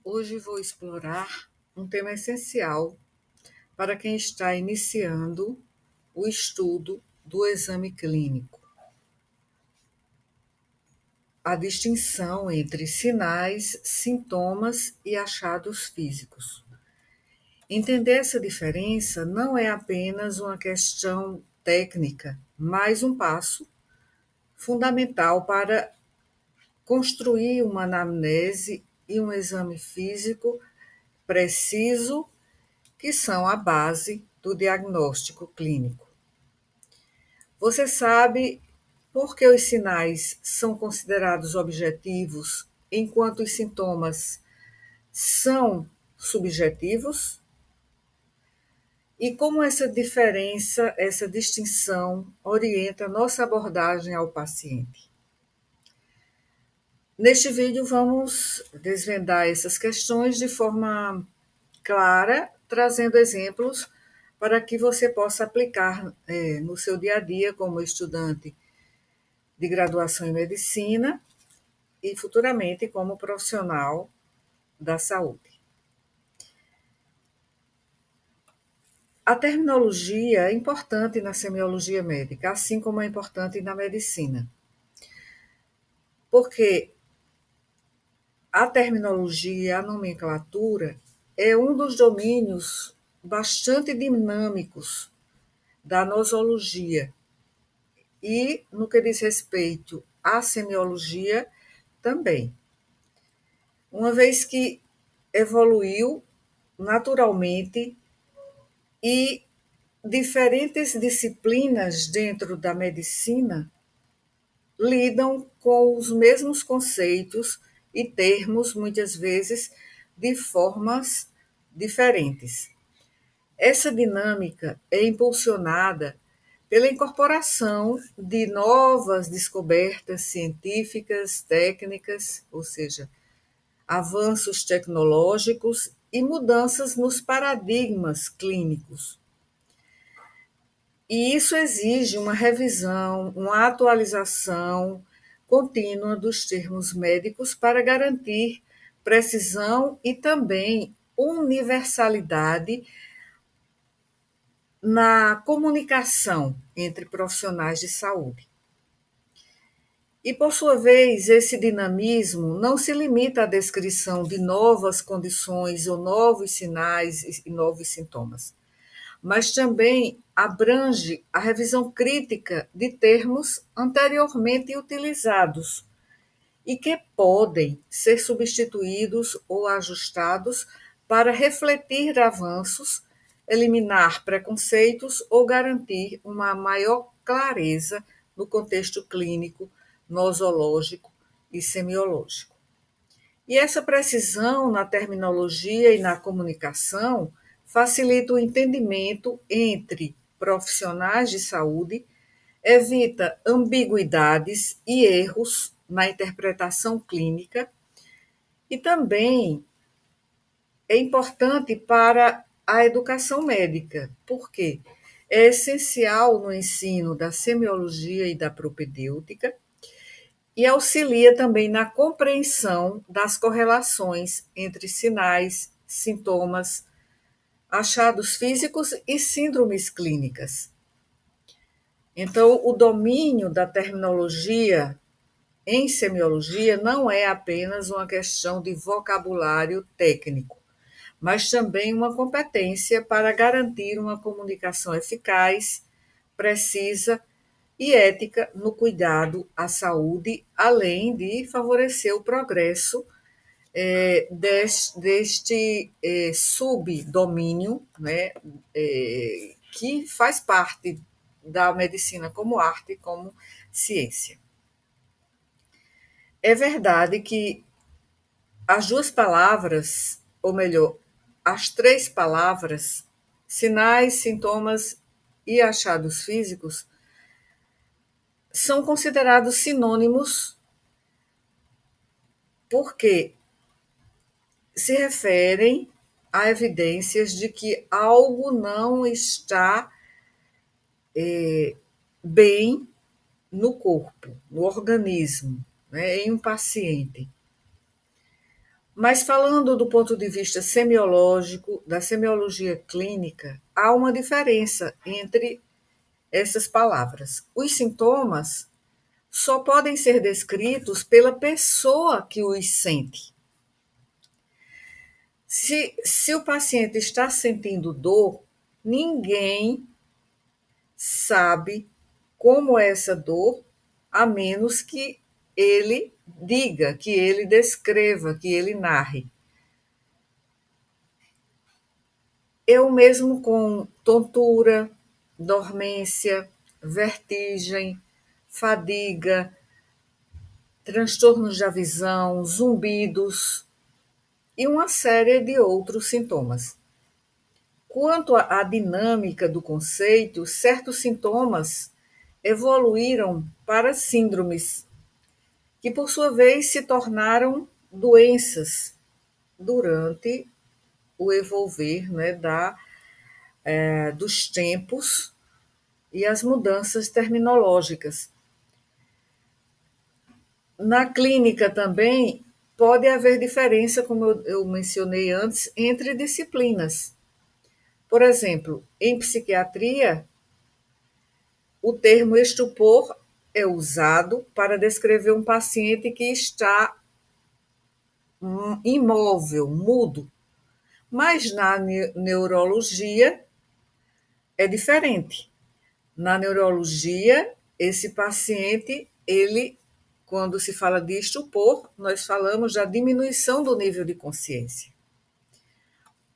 Hoje vou explorar um tema essencial para quem está iniciando o estudo do exame clínico: a distinção entre sinais, sintomas e achados físicos. Entender essa diferença não é apenas uma questão técnica, mas um passo fundamental para construir uma anamnese e um exame físico preciso, que são a base do diagnóstico clínico. Você sabe por que os sinais são considerados objetivos, enquanto os sintomas são subjetivos? E como essa diferença, essa distinção orienta nossa abordagem ao paciente? Neste vídeo vamos desvendar essas questões de forma clara, trazendo exemplos para que você possa aplicar no seu dia a dia como estudante de graduação em medicina e futuramente como profissional da saúde. A terminologia é importante na semiologia médica, assim como é importante na medicina, porque a terminologia, a nomenclatura, é um dos domínios bastante dinâmicos da nosologia. E, no que diz respeito à semiologia, também. Uma vez que evoluiu naturalmente e diferentes disciplinas dentro da medicina lidam com os mesmos conceitos e termos, muitas vezes, de formas diferentes. Essa dinâmica é impulsionada pela incorporação de novas descobertas científicas, técnicas, ou seja, avanços tecnológicos e mudanças nos paradigmas clínicos. E isso exige uma revisão, uma atualização contínua dos termos médicos para garantir precisão e também universalidade na comunicação entre profissionais de saúde. E, por sua vez, esse dinamismo não se limita à descrição de novas condições ou novos sinais e novos sintomas, mas também abrange a revisão crítica de termos anteriormente utilizados e que podem ser substituídos ou ajustados para refletir avanços, eliminar preconceitos ou garantir uma maior clareza no contexto clínico, nosológico e semiológico. E essa precisão na terminologia e na comunicação facilita o entendimento entre profissionais de saúde, evita ambiguidades e erros na interpretação clínica e também é importante para a educação médica, porque é essencial no ensino da semiologia e da propedêutica e auxilia também na compreensão das correlações entre sinais, sintomas, achados físicos e síndromes clínicas. Então, o domínio da terminologia em semiologia não é apenas uma questão de vocabulário técnico, mas também uma competência para garantir uma comunicação eficaz, precisa e ética no cuidado à saúde, além de favorecer o progresso deste subdomínio, né, que faz parte da medicina como arte, como ciência. É verdade que as duas palavras, ou melhor, as três palavras, sinais, sintomas e achados físicos, são considerados sinônimos porque se referem a evidências de que algo não está bem no corpo, no organismo, né, em um paciente. Mas falando do ponto de vista semiológico, da semiologia clínica, há uma diferença entre essas palavras. Os sintomas só podem ser descritos pela pessoa que os sente. Se o paciente está sentindo dor, ninguém sabe como é essa dor, a menos que ele diga, que ele descreva, que ele narre. Eu mesmo com tontura, dormência, vertigem, fadiga, transtornos da visão, zumbidos e uma série de outros sintomas. Quanto à dinâmica do conceito, certos sintomas evoluíram para síndromes, que por sua vez se tornaram doenças durante o evolver, né, dos tempos e as mudanças terminológicas. Na clínica também pode haver diferença, como eu mencionei antes, entre disciplinas. Por exemplo, em psiquiatria, o termo estupor é usado para descrever um paciente que está imóvel, mudo. Mas na neurologia é diferente. Na neurologia, esse paciente, ele, quando se fala de estupor, nós falamos da diminuição do nível de consciência.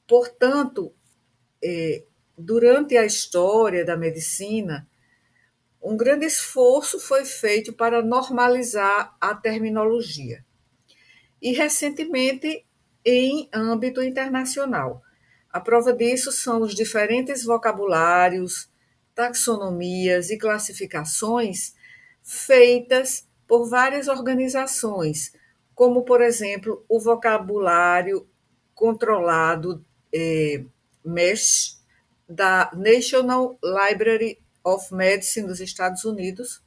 Portanto, durante a história da medicina, um grande esforço foi feito para normalizar a terminologia. E, recentemente, em âmbito internacional. A prova disso são os diferentes vocabulários, taxonomias e classificações feitas por várias organizações, como, por exemplo, o vocabulário controlado MESH, da National Library of Medicine dos Estados Unidos,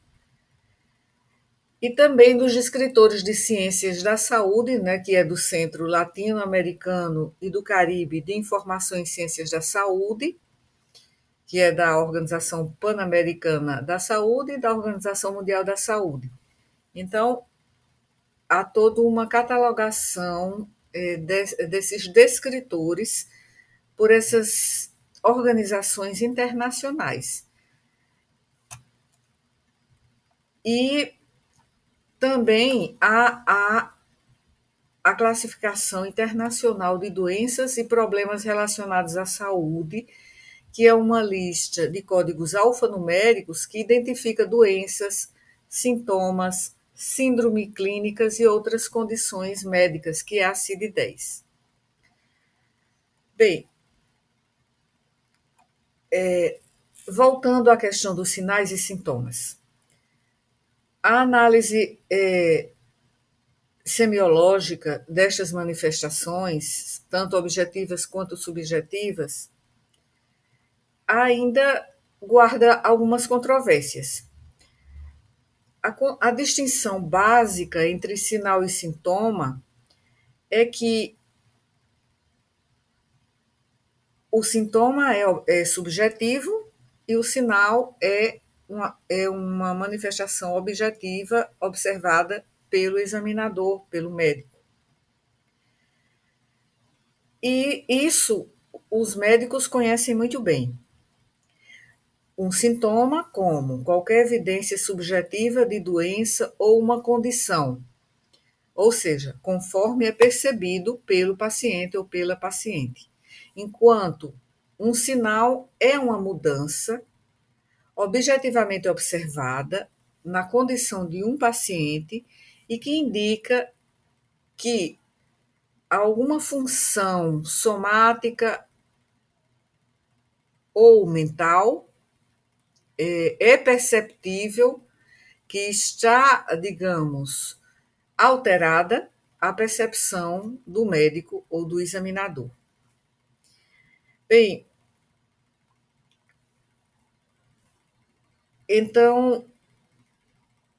e também dos escritores de ciências da saúde, né, que é do Centro Latino-Americano e do Caribe de Informação em Ciências da Saúde, que é da Organização Pan-Americana da Saúde e da Organização Mundial da Saúde. Então, há toda uma catalogação desses descritores por essas organizações internacionais. E também há a classificação internacional de doenças e problemas relacionados à saúde, que é uma lista de códigos alfanuméricos que identifica doenças, sintomas, síndrome clínicas e outras condições médicas, que é a CID-10. Bem, voltando à questão dos sinais e sintomas. A análise semiológica destas manifestações, tanto objetivas quanto subjetivas, ainda guarda algumas controvérsias. A distinção básica entre sinal e sintoma é que o sintoma é subjetivo e o sinal é uma manifestação objetiva observada pelo examinador, pelo médico. E isso os médicos conhecem muito bem. Um sintoma como qualquer evidência subjetiva de doença ou uma condição, ou seja, conforme é percebido pelo paciente ou pela paciente. Enquanto um sinal é uma mudança objetivamente observada na condição de um paciente e que indica que alguma função somática ou mental é perceptível que está, digamos, alterada a percepção do médico ou do examinador. Bem, então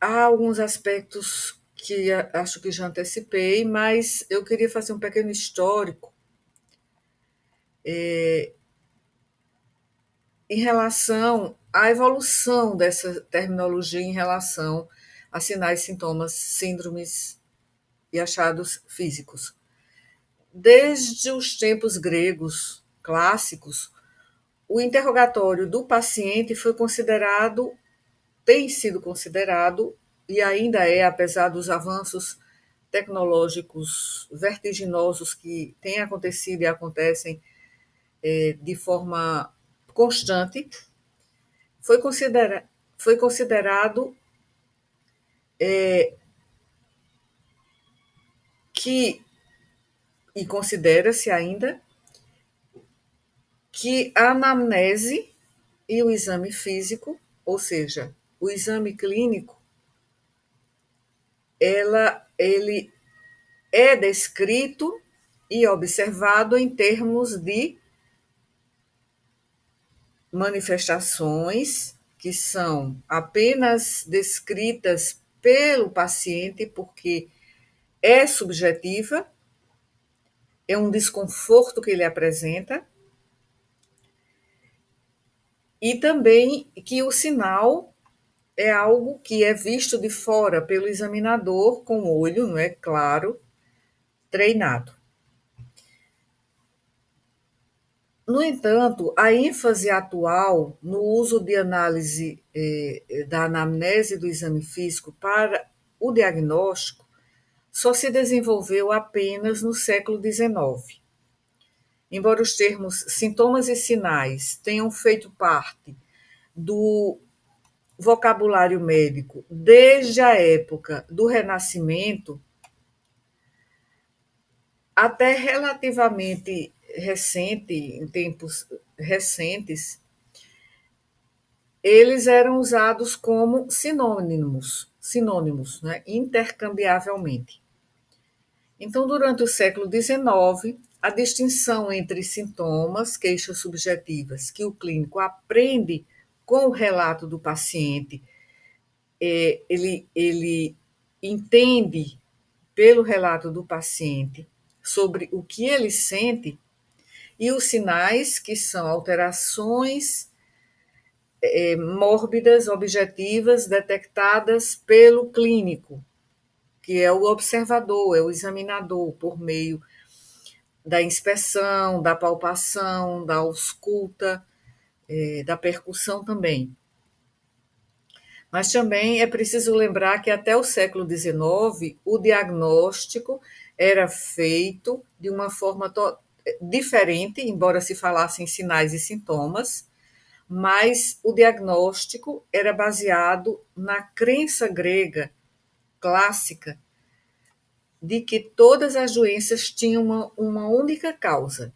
há alguns aspectos que acho que já antecipei, mas eu queria fazer um pequeno histórico em relação à evolução dessa terminologia em relação a sinais, sintomas, síndromes e achados físicos. Desde os tempos gregos clássicos, o interrogatório do paciente foi considerado, tem sido considerado, e ainda é, apesar dos avanços tecnológicos vertiginosos que têm acontecido e acontecem de forma constante, foi, foi considerado que, e considera-se ainda, que a anamnese e o exame físico, ou seja, o exame clínico, ele é descrito e observado em termos de manifestações que são apenas descritas pelo paciente, porque é subjetiva, é um desconforto que ele apresenta, e também que o sinal é algo que é visto de fora pelo examinador com o olho, não é claro, treinado. No entanto, a ênfase atual no uso de análise da anamnese do exame físico para o diagnóstico só se desenvolveu apenas no século XIX. Embora os termos sintomas e sinais tenham feito parte do vocabulário médico desde a época do Renascimento, até relativamente recente, em tempos recentes, eles eram usados como sinônimos, né, intercambiavelmente. Então, durante o século XIX, a distinção entre sintomas, queixas subjetivas, que o clínico aprende com o relato do paciente, ele entende pelo relato do paciente sobre o que ele sente, e os sinais, que são alterações mórbidas, objetivas, detectadas pelo clínico, que é o observador, é o examinador, por meio da inspeção, da palpação, da ausculta, da percussão também. Mas também é preciso lembrar que até o século XIX o diagnóstico era feito de uma forma diferente, embora se falasse em sinais e sintomas, mas o diagnóstico era baseado na crença grega clássica de que todas as doenças tinham uma única causa,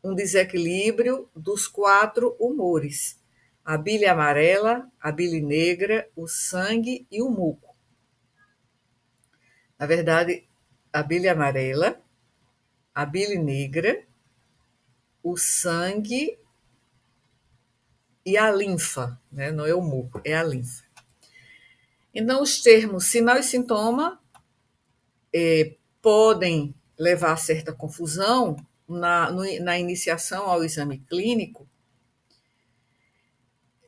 um desequilíbrio dos 4 humores: a bile amarela, a bile negra, o sangue e o muco. Na verdade, a bile amarela, a bile negra, o sangue e a linfa, né? Não é o muco, é a linfa. Então, os termos sinal e sintoma podem levar a certa confusão na iniciação ao exame clínico,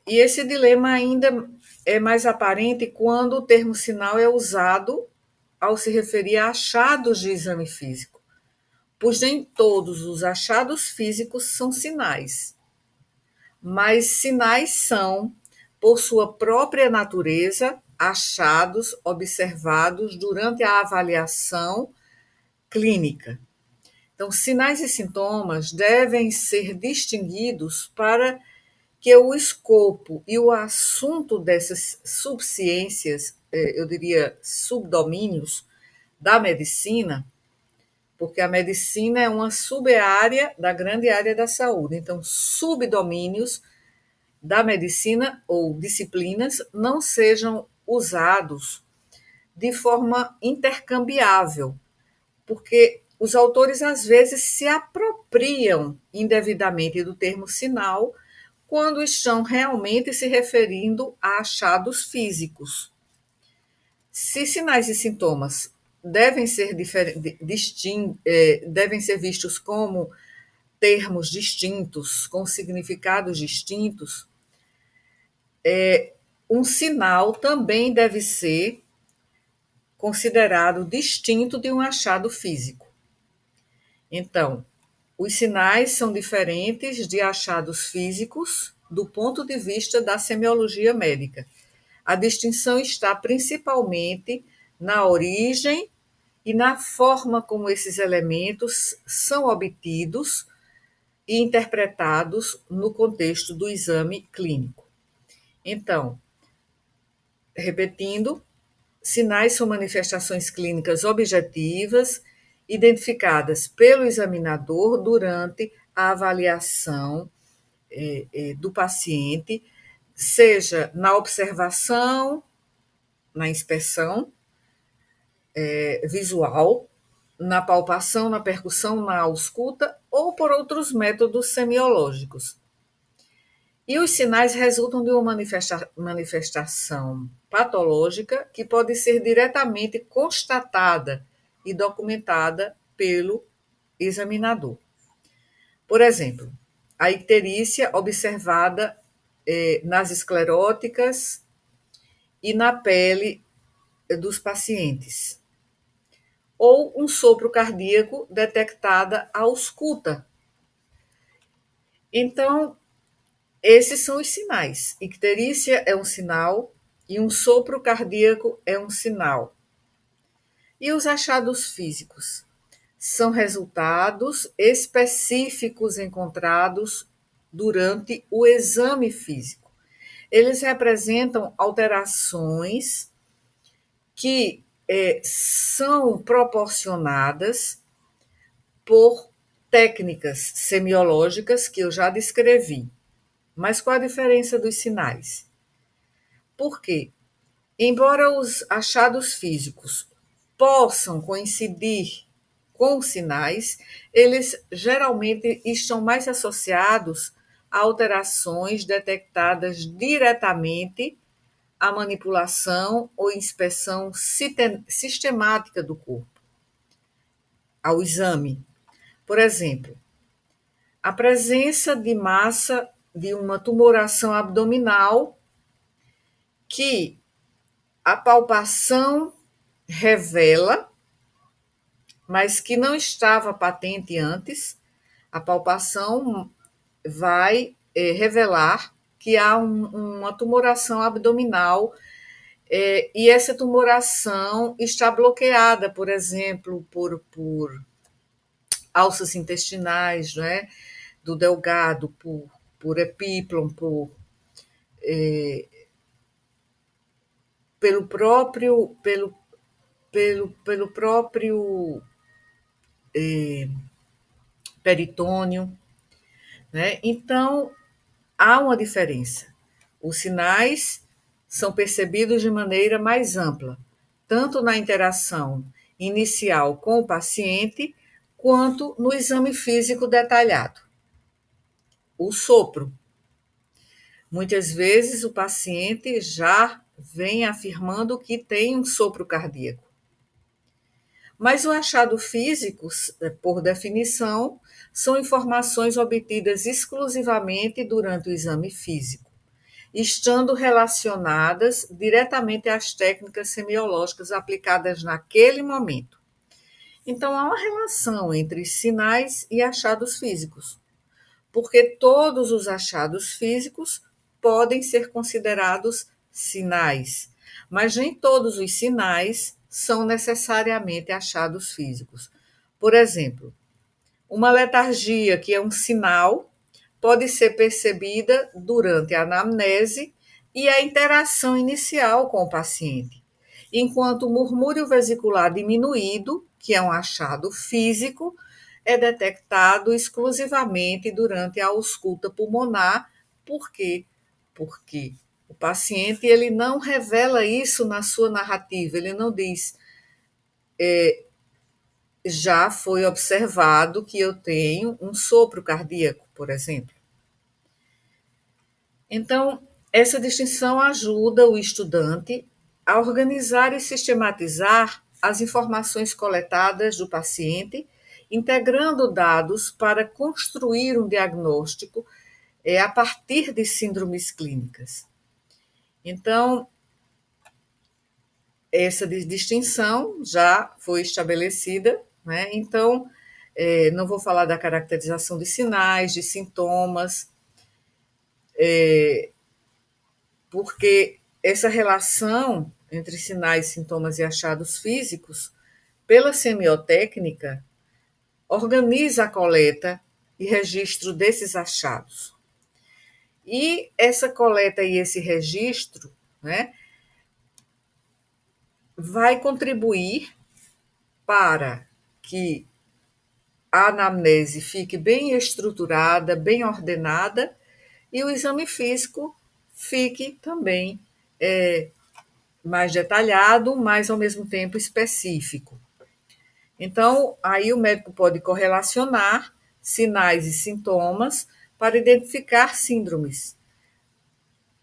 e esse dilema ainda é mais aparente quando o termo sinal é usado ao se referir a achados de exame físico, pois nem todos os achados físicos são sinais, mas sinais são, por sua própria natureza, achados observados durante a avaliação clínica. Então, sinais e sintomas devem ser distinguidos para que o escopo e o assunto dessas subciências, eu diria subdomínios da medicina, porque a medicina é uma sub-área da grande área da saúde. Então, subdomínios da medicina ou disciplinas não sejam usados de forma intercambiável, porque os autores às vezes se apropriam indevidamente do termo sinal quando estão realmente se referindo a achados físicos. Se sinais e sintomas devem ser vistos como termos distintos, com significados distintos, um sinal também deve ser considerado distinto de um achado físico. Então, os sinais são diferentes de achados físicos do ponto de vista da semiologia médica. A distinção está principalmente na origem e na forma como esses elementos são obtidos e interpretados no contexto do exame clínico. Então, repetindo, sinais são manifestações clínicas objetivas identificadas pelo examinador durante a avaliação do paciente, seja na observação, na inspeção visual, na palpação, na percussão, na ausculta ou por outros métodos semiológicos. E os sinais resultam de uma manifestação patológica que pode ser diretamente constatada e documentada pelo examinador. Por exemplo, a icterícia observada nas escleróticas e na pele dos pacientes, ou um sopro cardíaco detectada à ausculta. Então, esses são os sinais. Icterícia é um sinal e um sopro cardíaco é um sinal. E os achados físicos? São resultados específicos encontrados durante o exame físico. Eles representam alterações que são proporcionadas por técnicas semiológicas que eu já descrevi. Mas qual a diferença dos sinais? Por quê? Embora os achados físicos possam coincidir com os sinais, eles geralmente estão mais associados a alterações detectadas diretamente à manipulação ou inspeção sistemática do corpo, ao exame. Por exemplo, a presença de massa de uma tumoração abdominal que a palpação revela, mas que não estava patente antes. A palpação vai revelar que há uma tumoração abdominal e essa tumoração está bloqueada, por exemplo, por alças intestinais, né, do delgado, por epíplon, pelo próprio peritônio, né? Então, há uma diferença. Os sinais são percebidos de maneira mais ampla, tanto na interação inicial com o paciente, quanto no exame físico detalhado. O sopro. Muitas vezes o paciente já vem afirmando que tem um sopro cardíaco. Mas o achado físico, por definição, são informações obtidas exclusivamente durante o exame físico, estando relacionadas diretamente às técnicas semiológicas aplicadas naquele momento. Então, há uma relação entre sinais e achados físicos, porque todos os achados físicos podem ser considerados sinais, mas nem todos os sinais são necessariamente achados físicos. Por exemplo, uma letargia, que é um sinal, pode ser percebida durante a anamnese e a interação inicial com o paciente, enquanto o murmúrio vesicular diminuído, que é um achado físico, é detectado exclusivamente durante a ausculta pulmonar. Por quê? Porque o paciente ele não revela isso na sua narrativa, ele não diz já foi observado que eu tenho um sopro cardíaco, por exemplo. Então, essa distinção ajuda o estudante a organizar e sistematizar as informações coletadas do paciente, integrando dados para construir um diagnóstico a partir de síndromes clínicas. Então, essa distinção já foi estabelecida, né? Então, não vou falar da caracterização de sinais, de sintomas, porque essa relação entre sinais, sintomas e achados físicos, pela semiotécnica, organiza a coleta e registro desses achados. E essa coleta e esse registro, né, vai contribuir para que a anamnese fique bem estruturada, bem ordenada, e o exame físico fique também mais detalhado, mas ao mesmo tempo específico. Então, aí o médico pode correlacionar sinais e sintomas para identificar síndromes.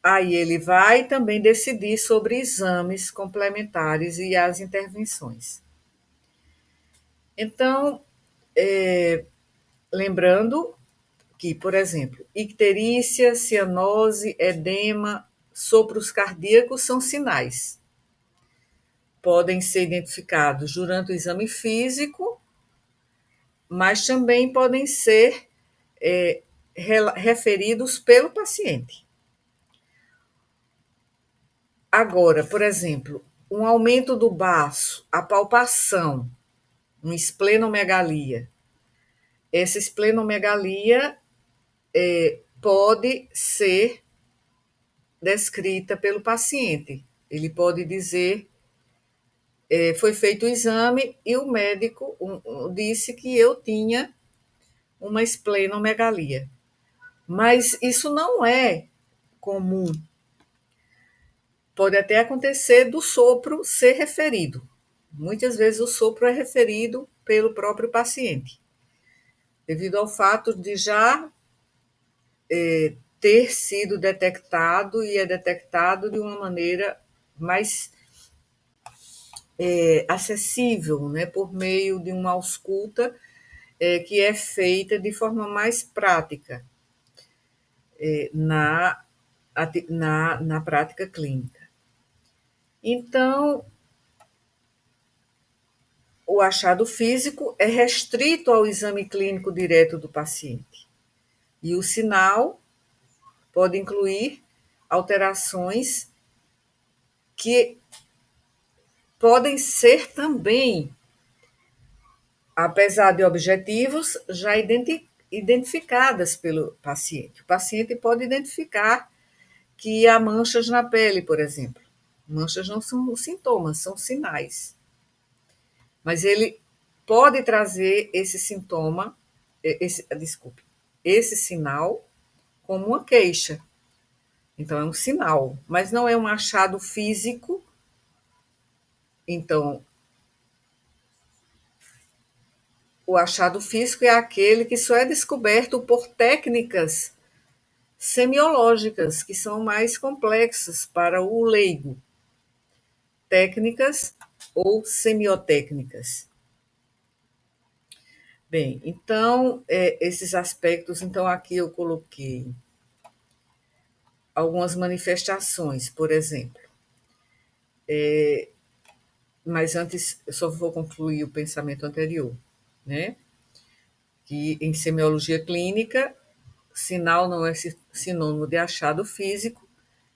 Aí ele vai também decidir sobre exames complementares e as intervenções. Então, lembrando que, por exemplo, icterícia, cianose, edema, sopros cardíacos são sinais. Podem ser identificados durante o exame físico, mas também podem ser referidos pelo paciente. Agora, por exemplo, um aumento do baço, a palpação, uma esplenomegalia. Essa esplenomegalia pode ser descrita pelo paciente. Ele pode dizer, foi feito o exame e o médico disse que eu tinha uma esplenomegalia. Mas isso não é comum. Pode até acontecer do sopro ser referido. Muitas vezes o sopro é referido pelo próprio paciente, devido ao fato de já ter sido detectado e é detectado de uma maneira mais acessível, né, por meio de uma ausculta que é feita de forma mais prática na prática clínica. Então, o achado físico é restrito ao exame clínico direto do paciente. E o sinal pode incluir alterações que podem ser também, apesar de objetivos, já identificadas pelo paciente. O paciente pode identificar que há manchas na pele, por exemplo. Manchas não são sintomas, são sinais. Mas ele pode trazer esse sintoma, esse sinal como uma queixa. Então, é um sinal, mas não é um achado físico. Então, o achado físico é aquele que só é descoberto por técnicas semiológicas, que são mais complexas para o leigo. Técnicas ou semiotécnicas. Bem, então, esses aspectos, então aqui eu coloquei algumas manifestações, por exemplo. Mas antes, eu só vou concluir o pensamento anterior, né? Que em semiologia clínica, sinal não é sinônimo de achado físico,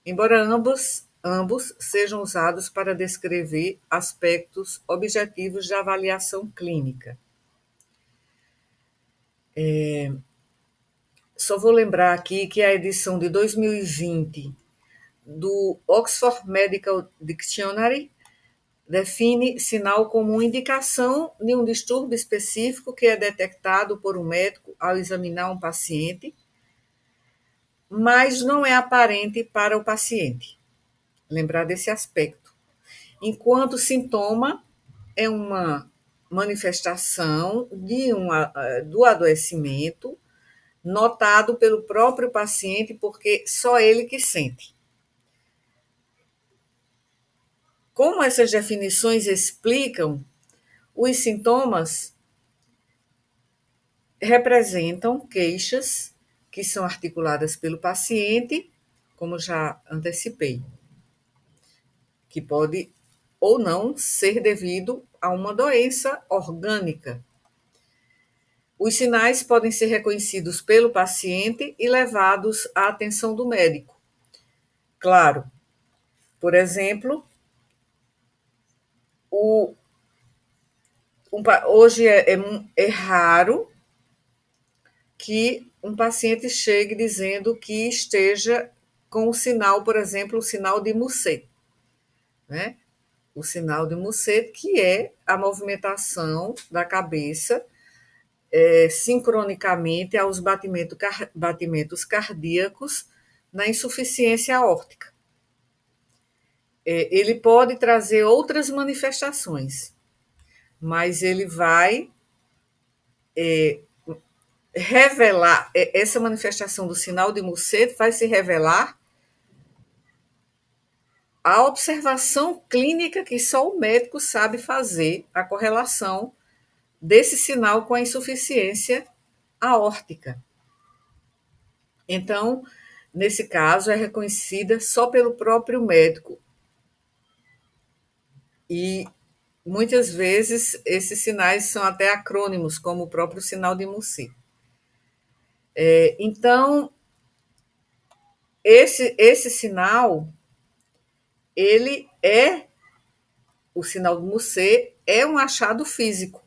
embora ambos sejam usados para descrever aspectos objetivos de avaliação clínica. Só vou lembrar aqui que a edição de 2020 do Oxford Medical Dictionary define sinal como uma indicação de um distúrbio específico que é detectado por um médico ao examinar um paciente, mas não é aparente para o paciente. Lembrar desse aspecto. Enquanto sintoma é uma manifestação do adoecimento notado pelo próprio paciente, porque só ele que sente. Como essas definições explicam, os sintomas representam queixas que são articuladas pelo paciente, como já antecipei, que pode ou não ser devido a uma doença orgânica. Os sinais podem ser reconhecidos pelo paciente e levados à atenção do médico. Claro, por exemplo, hoje é raro que um paciente chegue dizendo que esteja com o sinal, por exemplo, o sinal de Musset, né? O sinal de Musset, que é a movimentação da cabeça sincronicamente aos batimentos cardíacos na insuficiência aórtica. Ele pode trazer outras manifestações, mas ele vai revelar, essa manifestação do sinal de Musset vai se revelar a observação clínica que só o médico sabe fazer, a correlação desse sinal com a insuficiência aórtica. Então, nesse caso, é reconhecida só pelo próprio médico. E muitas vezes esses sinais são até acrônimos, como o próprio sinal de Musset. Então, esse sinal, ele é, o sinal de Musset é um achado físico.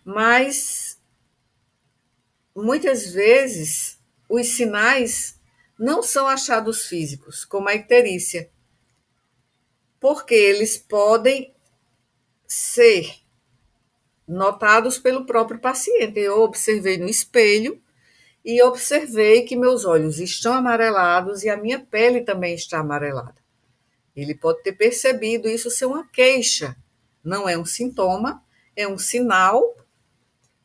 Mas, muitas vezes, os sinais não são achados físicos, como a icterícia, porque eles podem ser notados pelo próprio paciente. Eu observei no espelho e observei que meus olhos estão amarelados e a minha pele também está amarelada. Ele pode ter percebido isso ser uma queixa. Não é um sintoma, é um sinal,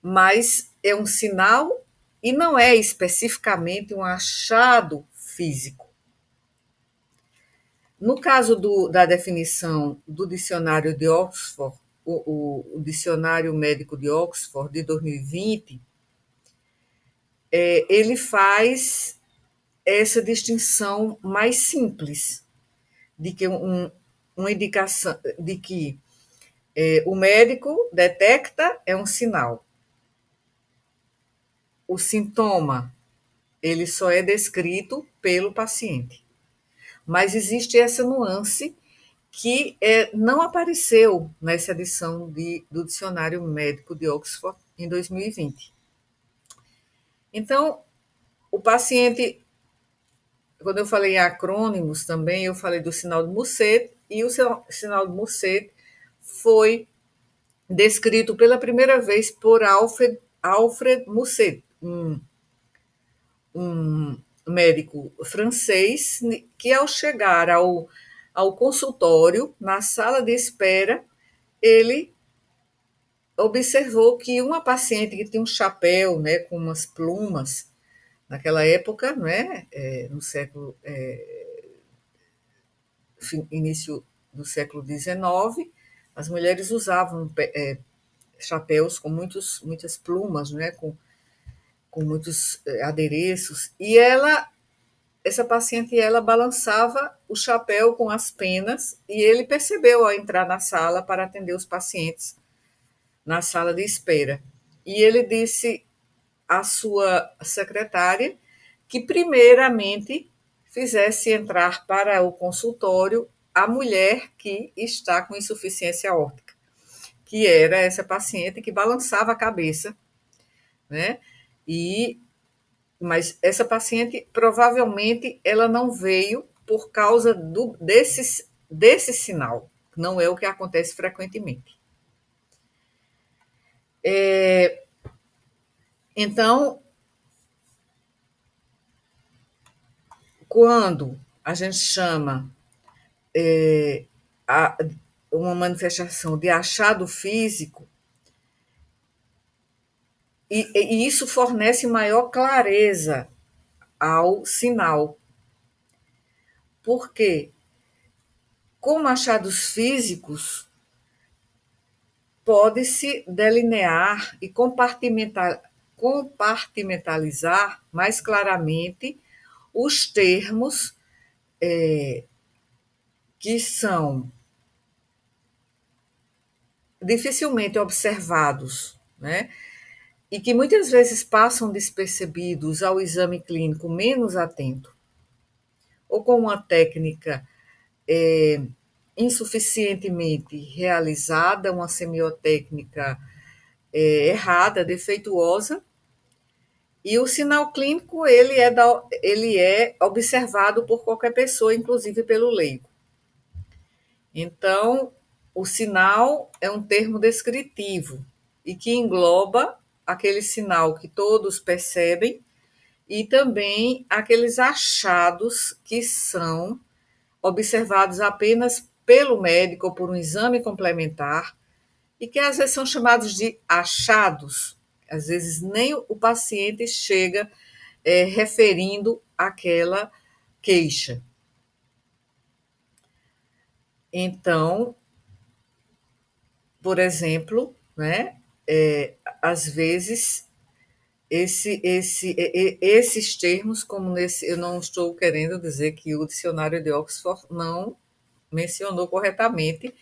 mas é um sinal e não é especificamente um achado físico. No caso da definição do dicionário de Oxford, o Dicionário Médico de Oxford de 2020, ele faz essa distinção mais simples de que uma indicação de que o médico detecta é um sinal. O sintoma ele só é descrito pelo paciente. Mas existe essa nuance que não apareceu nessa edição do Dicionário Médico de Oxford em 2020. Então, o paciente, quando eu falei em acrônimos também, eu falei do sinal de Musset, e o sinal de Musset foi descrito pela primeira vez por Alfred Musset, um médico francês, que ao chegar ao consultório, na sala de espera, ele observou que uma paciente que tinha um chapéu, né, com umas plumas, naquela época, né, no século início do século XIX, as mulheres usavam chapéus com muitas plumas, né, com muitos adereços, e essa paciente, ela balançava o chapéu com as penas, e ele percebeu ao entrar na sala para atender os pacientes na sala de espera. E ele disse à sua secretária que primeiramente fizesse entrar para o consultório a mulher que está com insuficiência aórtica, que era essa paciente que balançava a cabeça, né? Mas essa paciente provavelmente ela não veio por causa desse sinal. Não é o que acontece frequentemente. Então, quando a gente chama uma manifestação de achado físico, e isso fornece maior clareza ao sinal. Por quê? Com achados físicos, pode-se delinear e compartimentalizar mais claramente os termos que são dificilmente observados, né? E que muitas vezes passam despercebidos ao exame clínico menos atento, ou com uma técnica insuficientemente realizada, uma semiotécnica errada, defeituosa, e o sinal clínico ele é observado por qualquer pessoa, inclusive pelo leigo. Então, o sinal é um termo descritivo e que engloba aquele sinal que todos percebem e também aqueles achados que são observados apenas pelo médico ou por um exame complementar e que às vezes são chamados de achados. Às vezes nem o paciente chega referindo aquela queixa. Então, por exemplo, né, às vezes esses termos, como nesse, eu não estou querendo dizer que o dicionário de Oxford não mencionou corretamente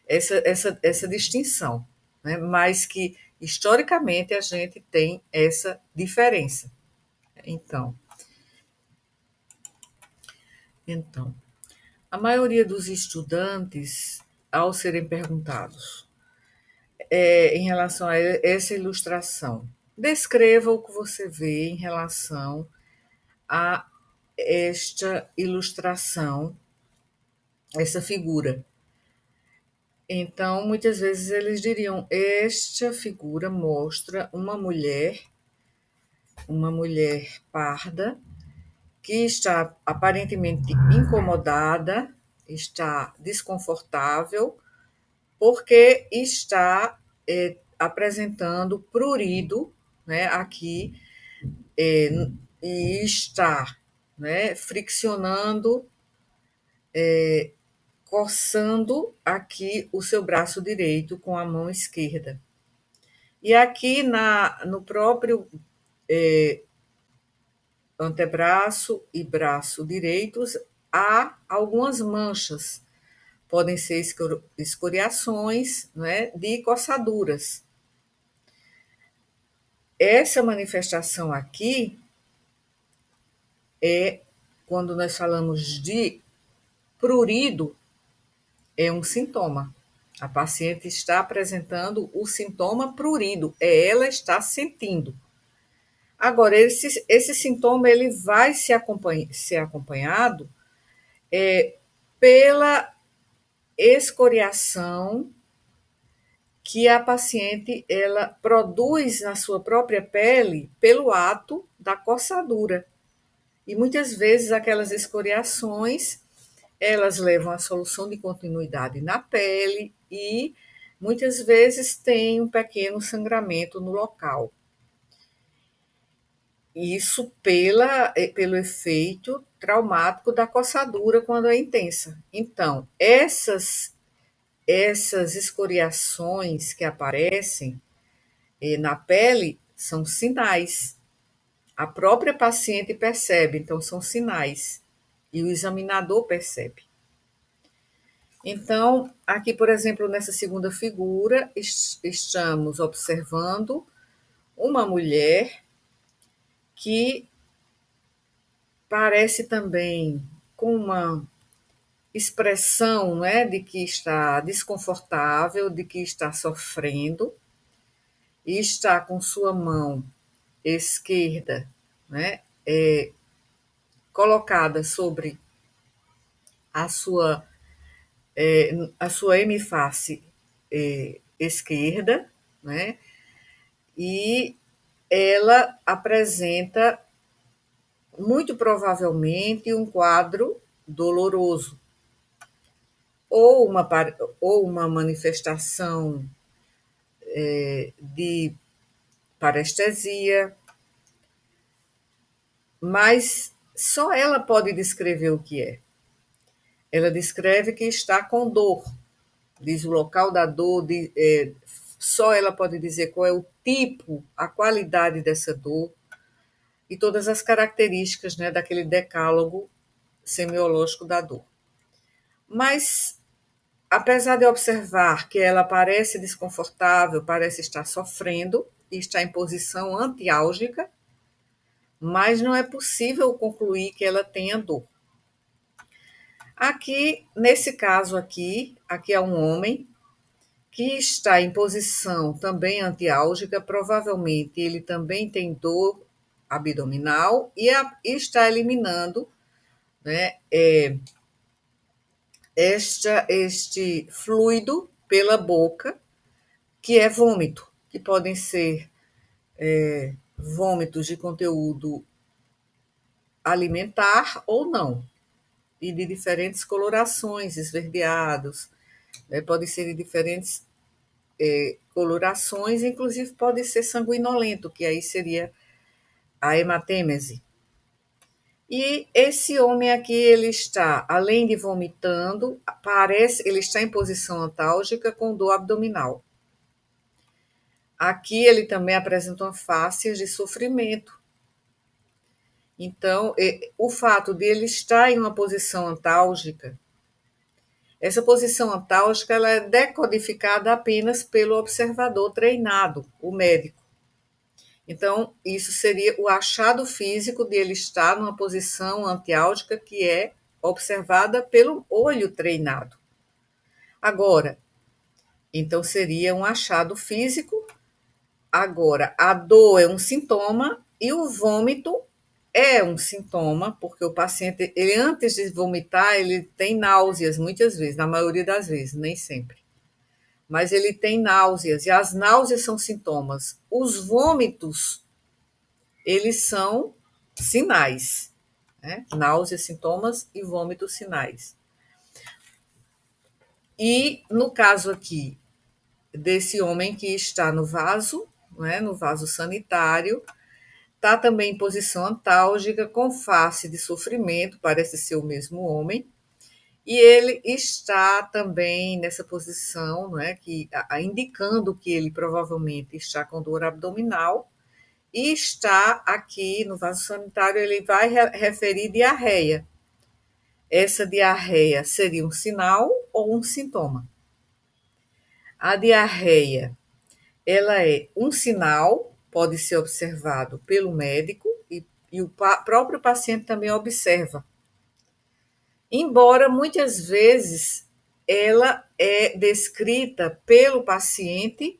essa distinção, né, mas que historicamente a gente tem essa diferença. Então, então, a maioria dos estudantes, ao serem perguntados em relação a essa ilustração, descreva o que você vê em relação a esta ilustração, essa figura. Então, muitas vezes eles diriam: esta figura mostra uma mulher parda, que está aparentemente incomodada, está desconfortável, porque está apresentando prurido, né, aqui, e está, né, friccionando, coçando aqui o seu braço direito com a mão esquerda. E aqui no próprio antebraço e braço direitos há algumas manchas. Podem ser escoriações, né, de coçaduras. Essa manifestação aqui é, quando nós falamos de prurido, é um sintoma. A paciente está apresentando o sintoma prurido, ela está sentindo. Agora, esse sintoma ele vai ser acompanhado pela escoriação que a paciente ela produz na sua própria pele pelo ato da coçadura. E muitas vezes aquelas escoriações, elas levam à solução de continuidade na pele e muitas vezes tem um pequeno sangramento no local. Isso pelo efeito traumático da coçadura quando é intensa. Então, essas escoriações que aparecem na pele são sinais. A própria paciente percebe, então são sinais. E o examinador percebe. Então, aqui, por exemplo, nessa segunda figura, estamos observando uma mulher que parece também com uma expressão, né, de que está desconfortável, de que está sofrendo, e está com sua mão esquerda, né, colocada sobre a sua, a sua hemiface esquerda, né, e ela apresenta muito provavelmente um quadro doloroso ou uma manifestação de parestesia, mas só ela pode descrever o que é. ela descreve que está com dor, diz o local da dor, só ela pode dizer qual é o tipo, a qualidade dessa dor e todas as características, né, daquele decálogo semiológico da dor. Mas, apesar de observar que ela parece desconfortável, parece estar sofrendo e está em posição antiálgica, mas não é possível concluir que ela tenha dor. Aqui, nesse caso aqui é um homem que está em posição também antiálgica, provavelmente ele também tem dor abdominal e está eliminando, né, este fluido pela boca, que é vômito, que podem ser vômitos de conteúdo alimentar ou não, e de diferentes colorações, esverdeados, né, podem ser de diferentes colorações, inclusive pode ser sanguinolento, que aí seria a hematêmese. E esse homem aqui, ele está, além de vomitando, ele está em posição antálgica com dor abdominal. Aqui ele também apresenta faces de sofrimento. Então, o fato de ele estar em uma posição antálgica, essa posição antálgica ela é decodificada apenas pelo observador treinado, o médico. Então, isso seria o achado físico de ele estar numa posição antiálgica que é observada pelo olho treinado. Agora, então seria um achado físico. Agora, a dor é um sintoma e o vômito é um sintoma, porque o paciente, ele antes de vomitar, ele tem náuseas muitas vezes, na maioria das vezes, nem sempre. Mas ele tem náuseas, e as náuseas são sintomas. Os vômitos, eles são sinais, né? Náuseas, sintomas e vômitos, sinais. E no caso aqui desse homem que está no vaso, né, no vaso sanitário, está também em posição antálgica, com face de sofrimento, parece ser o mesmo homem, e ele está também nessa posição, né, indicando que ele provavelmente está com dor abdominal, e está aqui no vaso sanitário, ele vai referir diarreia. Essa diarreia seria um sinal ou um sintoma? A diarreia, ela é um sinal, pode ser observado pelo médico e o próprio paciente também observa. Embora muitas vezes ela é descrita pelo paciente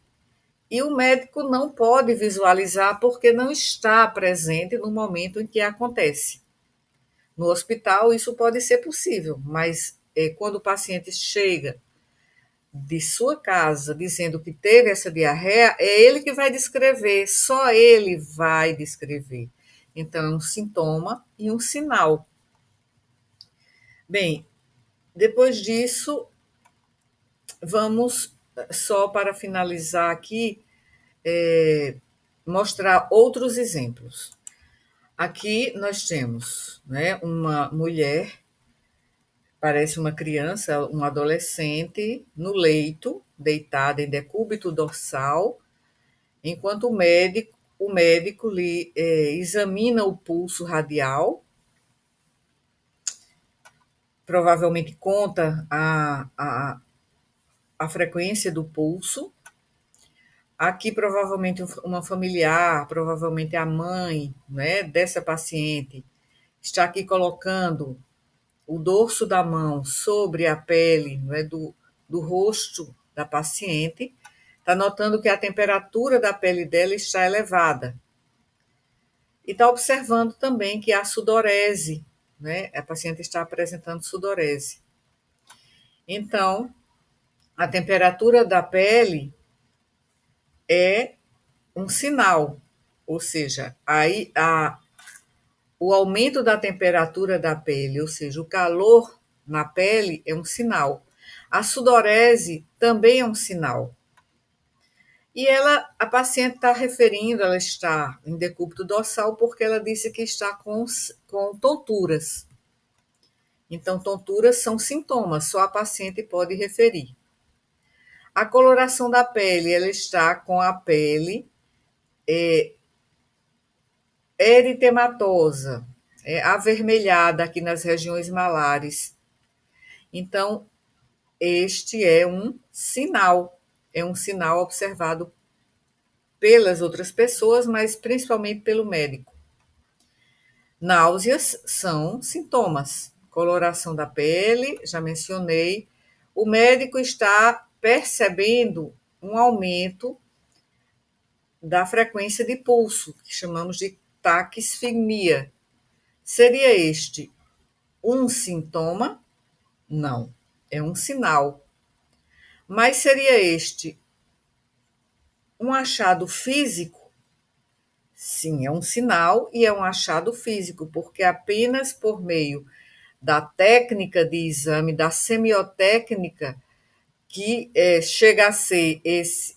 e o médico não pode visualizar porque não está presente no momento em que acontece. No hospital isso pode ser possível, mas quando o paciente chega de sua casa dizendo que teve essa diarreia, é ele que vai descrever, só ele vai descrever. Então, é um sintoma e um sinal. Bem, depois disso, vamos, só para finalizar aqui, mostrar outros exemplos. Aqui nós temos, né, uma mulher, parece uma criança, um adolescente, no leito, deitada em decúbito dorsal, enquanto o médico lhe examina o pulso radial, provavelmente conta a frequência do pulso. Aqui, provavelmente, uma familiar, provavelmente a mãe, né, dessa paciente, está aqui colocando o dorso da mão sobre a pele, né, do rosto da paciente, está notando que a temperatura da pele dela está elevada. E está observando também que há sudorese, né? A paciente está apresentando sudorese. Então, a temperatura da pele é um sinal, ou seja, o aumento da temperatura da pele, ou seja, o calor na pele é um sinal. A sudorese também é um sinal. E a paciente está referindo, ela está em decúbito dorsal porque ela disse que está com tonturas. Então, tonturas são sintomas, só a paciente pode referir. A coloração da pele, ela está com a pele eritematosa, avermelhada aqui nas regiões malares. Então, este é um sinal observado pelas outras pessoas, mas principalmente pelo médico. Náuseas são sintomas. Coloração da pele, já mencionei. O médico está percebendo um aumento da frequência de pulso, que chamamos de taquisfigmia. Seria este um sintoma? Não, é um sinal. Mas seria este um achado físico? Sim, é um sinal e é um achado físico, porque apenas por meio da técnica de exame, da semiotécnica, que chega a ser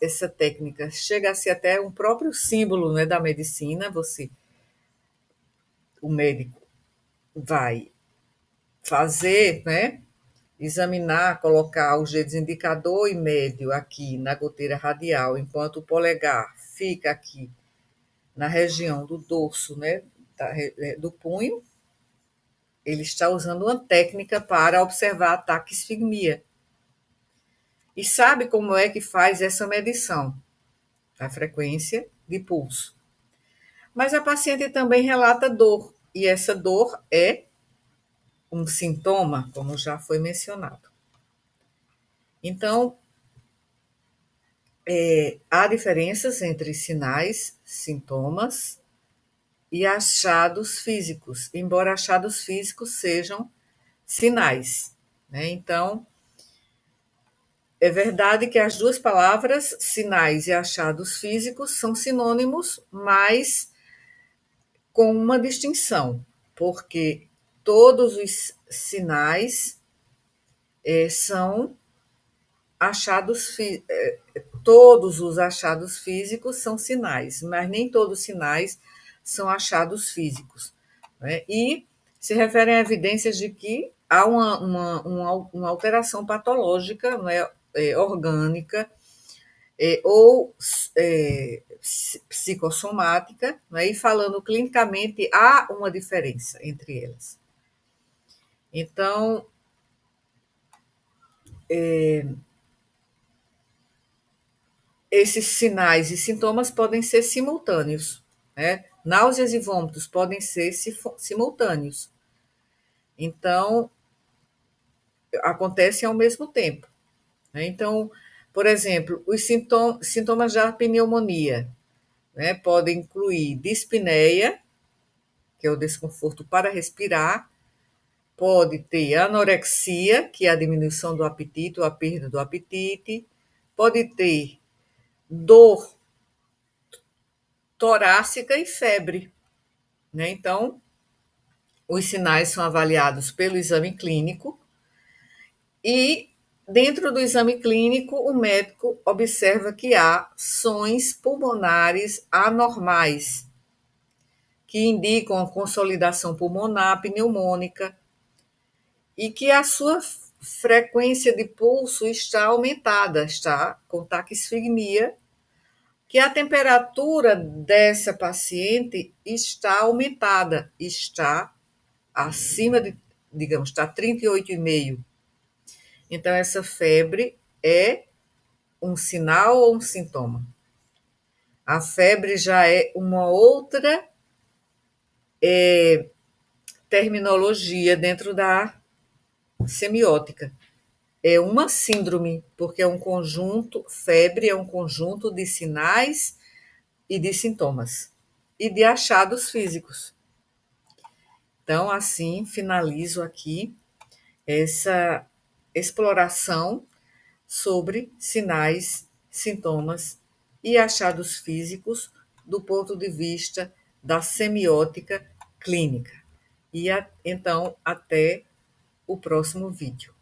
essa técnica, chega a ser até um próprio símbolo, né, da medicina. O médico vai fazer, né, examinar, colocar os dedos indicador e médio aqui na goteira radial, enquanto o polegar fica aqui na região do dorso, né, do punho. Ele está usando uma técnica para observar a taquisfigmia. E sabe como é que faz essa medição? A frequência de pulso. Mas a paciente também relata dor, e essa dor é um sintoma, como já foi mencionado. Então, há diferenças entre sinais, sintomas e achados físicos, embora achados físicos sejam sinais, né? Então, é verdade que as duas palavras, sinais e achados físicos, são sinônimos, mas com uma distinção, porque todos os sinais são achados, todos os achados físicos são sinais, mas nem todos os sinais são achados físicos, né? E se referem a evidências de que há uma alteração patológica, não é, orgânica, ou psicossomática, né? E falando clinicamente, há uma diferença entre elas. Então, esses sinais e sintomas podem ser simultâneos, né? Náuseas e vômitos podem ser simultâneos. Então, acontecem ao mesmo tempo, né? Então, por exemplo, os sintomas da pneumonia, né, podem incluir dispneia, que é o desconforto para respirar, pode ter anorexia, que é a diminuição do apetite ou a perda do apetite, pode ter dor torácica e febre, né? Então, os sinais são avaliados pelo exame clínico e, dentro do exame clínico, o médico observa que há sons pulmonares anormais, que indicam a consolidação pulmonar pneumônica e que a sua frequência de pulso está aumentada, está com taquisfigmia, que a temperatura dessa paciente está aumentada, está acima de, digamos, está 38,5. Então, essa febre é um sinal ou um sintoma? A febre já é uma outra terminologia dentro da semiótica. É uma síndrome, porque é um conjunto, febre é um conjunto de sinais e de sintomas e de achados físicos. Então, assim, finalizo aqui essa exploração sobre sinais, sintomas e achados físicos do ponto de vista da semiótica clínica. E então, até o próximo vídeo.